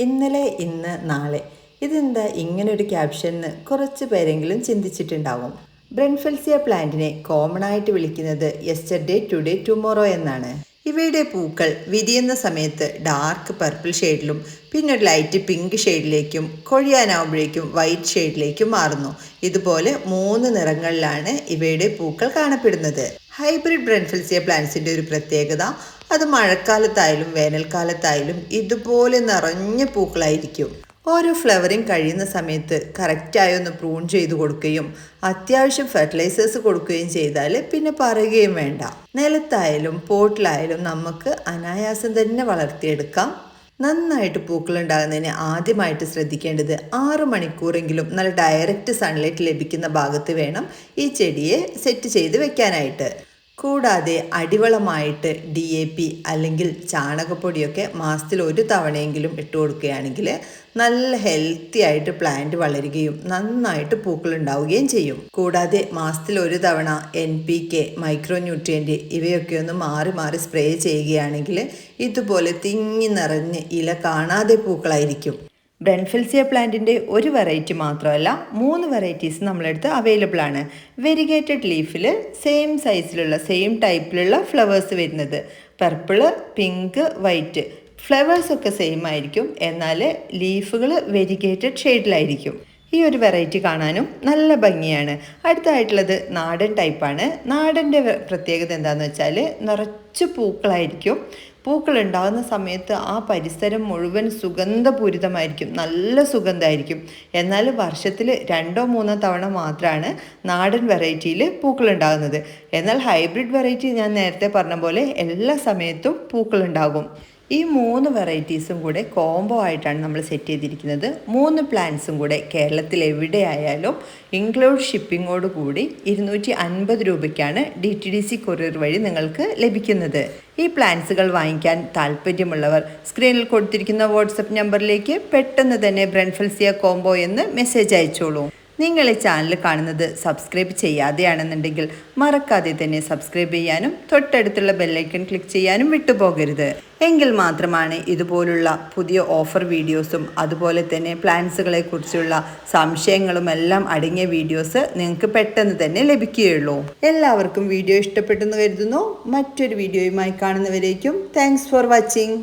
ഇന്നലെ ഇന്ന് നാളെ ഇതെന്താ ഇങ്ങനൊരു ക്യാപ്ഷന് കുറച്ച് പേരെങ്കിലും ചിന്തിച്ചിട്ടുണ്ടാവും. ബ്രൻഫെൽസിയ പ്ലാന്റിനെ കോമൺ ആയിട്ട് വിളിക്കുന്നത് യെസ്റ്റർഡേ ടുഡേ ടുമോറോ എന്നാണ്. ഇവയുടെ പൂക്കൾ വിരിയുന്ന സമയത്ത് ഡാർക്ക് പർപ്പിൾ ഷെയ്ഡിലും പിന്നെ ഒരു ലൈറ്റ് പിങ്ക് ഷെയ്ഡിലേക്കും കൊഴിയാനാവുമ്പോഴേക്കും വൈറ്റ് ഷെയ്ഡിലേക്കും മാറുന്നു. ഇതുപോലെ 3 നിറങ്ങളിലാണ് ഇവയുടെ പൂക്കൾ കാണപ്പെടുന്നത്. ഹൈബ്രിഡ് ബ്രൻഫെൽസിയ പ്ലാന്റ്സിൻ്റെ ഒരു പ്രത്യേകത, അത് മഴക്കാലത്തായാലും വേനൽക്കാലത്തായാലും ഇതുപോലെ നിറഞ്ഞ പൂക്കളായിരിക്കും. ഓരോ ഫ്ലവറിങ് കഴിയുന്ന സമയത്ത് കറക്റ്റായി ഒന്ന് പ്രൂൺ ചെയ്ത് കൊടുക്കുകയും അത്യാവശ്യം ഫെർട്ടിലൈസേഴ്സ് കൊടുക്കുകയും ചെയ്താൽ പിന്നെ പറയുകയും വേണ്ട. നിലത്തായാലും പോട്ടിലായാലും നമുക്ക് അനായാസം തന്നെ വളർത്തിയെടുക്കാം. നന്നായിട്ട് പൂക്കൾ ഉണ്ടാകുന്നതിന് ആദ്യമായിട്ട് ശ്രദ്ധിക്കേണ്ടത് 6 മണിക്കൂറെങ്കിലും നല്ല ഡയറക്റ്റ് സൺലൈറ്റ് ലഭിക്കുന്ന ഭാഗത്ത് വേണം ഈ ചെടിയെ സെറ്റ് ചെയ്ത് വെക്കാനായിട്ട്. കൂടാതെ അടിവളമായിട്ട് DAP അല്ലെങ്കിൽ ചാണകപ്പൊടിയൊക്കെ മാസത്തിൽ 1 തവണയെങ്കിലും ഇട്ട് കൊടുക്കുകയാണെങ്കിൽ നല്ല ഹെൽത്തി ആയിട്ട് പ്ലാന്റ് വളരുകയും നന്നായിട്ട് പൂക്കൾ ഉണ്ടാവുകയും ചെയ്യും. കൂടാതെ മാസത്തിൽ 1 തവണ NPK, മൈക്രോ ന്യൂട്രിയൻറ്റ് ഇവയൊക്കെ ഒന്ന് മാറി മാറി സ്പ്രേ ചെയ്യുകയാണെങ്കിൽ ഇതുപോലെ തിങ്ങി നിറഞ്ഞ് ഇല കാണാതെ പൂക്കളായിരിക്കും. ബ്രൻഫെൽസിയ പ്ലാന്റിൻ്റെ ഒരു വെറൈറ്റി മാത്രമല്ല 3 വെറൈറ്റീസ് നമ്മളടുത്ത് അവൈലബിൾ ആണ്. വെരിഗേറ്റഡ് ലീഫിൽ സെയിം സൈസിലുള്ള സെയിം ടൈപ്പിലുള്ള ഫ്ലവേഴ്സ് വരുന്നത് പർപ്പിള്, പിങ്ക്, വൈറ്റ്. ഫ്ലവേഴ്സൊക്കെ സെയിം ആയിരിക്കും, എന്നാൽ ലീഫുകൾ വെരിഗേറ്റഡ് ഷെയ്ഡിലായിരിക്കും. ഈ ഒരു വെറൈറ്റി കാണാനും നല്ല ഭംഗിയാണ്. അടുത്തായിട്ടുള്ളത് നാടൻ ടൈപ്പാണ്. നാടൻ്റെ പ്രത്യേകത എന്താണെന്ന് വെച്ചാൽ നിറച്ച് പൂക്കളായിരിക്കും. പൂക്കൾ ഉണ്ടാകുന്ന സമയത്ത് ആ പരിസരം മുഴുവൻ സുഗന്ധപൂരിതമായിരിക്കും, നല്ല സുഗന്ധമായിരിക്കും. എന്നാൽ വർഷത്തിൽ 2-3 തവണ മാത്രമാണ് നാടൻ വെറൈറ്റിയിൽ പൂക്കൾ ഉണ്ടാകുന്നത്. എന്നാൽ ഹൈബ്രിഡ് വെറൈറ്റി ഞാൻ നേരത്തെ പറഞ്ഞ പോലെ എല്ലാ സമയത്തും പൂക്കൾ ഉണ്ടാകും. ഈ 3 വെറൈറ്റീസും കൂടെ കോംബോ ആയിട്ടാണ് നമ്മൾ സെറ്റ് ചെയ്തിരിക്കുന്നത്. 3 പ്ലാന്റ്സും കൂടെ കേരളത്തിൽ എവിടെയായാലും ഇൻക്ലൂഡ് ഷിപ്പിങ്ങോട് കൂടി 250 രൂപയ്ക്കാണ് DTDC കൊറിയർ വഴി നിങ്ങൾക്ക് ലഭിക്കുന്നത്. ഈ പ്ലാന്റ്സുകൾ വാങ്ങിക്കാൻ താല്പര്യമുള്ളവർ സ്ക്രീനിൽ കൊടുത്തിരിക്കുന്ന വാട്സപ്പ് നമ്പറിലേക്ക് പെട്ടെന്ന് തന്നെ ബ്രൻഫെൽസിയ കോംബോ എന്ന് മെസ്സേജ് അയച്ചോളൂ. നിങ്ങൾ ഈ ചാനൽ കാണുന്നത് സബ്സ്ക്രൈബ് ചെയ്യാതെയാണെന്നുണ്ടെങ്കിൽ മറക്കാതെ തന്നെ സബ്സ്ക്രൈബ് ചെയ്യാനും തൊട്ടടുത്തുള്ള ബെല്ലൈക്കൺ ക്ലിക്ക് ചെയ്യാനും വിട്ടുപോകരുത്. എങ്കിൽ മാത്രമാണ് ഇതുപോലുള്ള പുതിയ ഓഫർ വീഡിയോസും അതുപോലെ തന്നെ പ്ലാൻസുകളെ കുറിച്ചുള്ള സംശയങ്ങളും എല്ലാം അടങ്ങിയ വീഡിയോസ് നിങ്ങൾക്ക് പെട്ടെന്ന് തന്നെ ലഭിക്കുകയുള്ളൂ. എല്ലാവർക്കും വീഡിയോ ഇഷ്ടപ്പെട്ടെന്ന് കരുതുന്നു. മറ്റൊരു വീഡിയോയുമായി കാണുന്നവരേക്കും താങ്ക്സ് ഫോർ വാച്ചിങ്.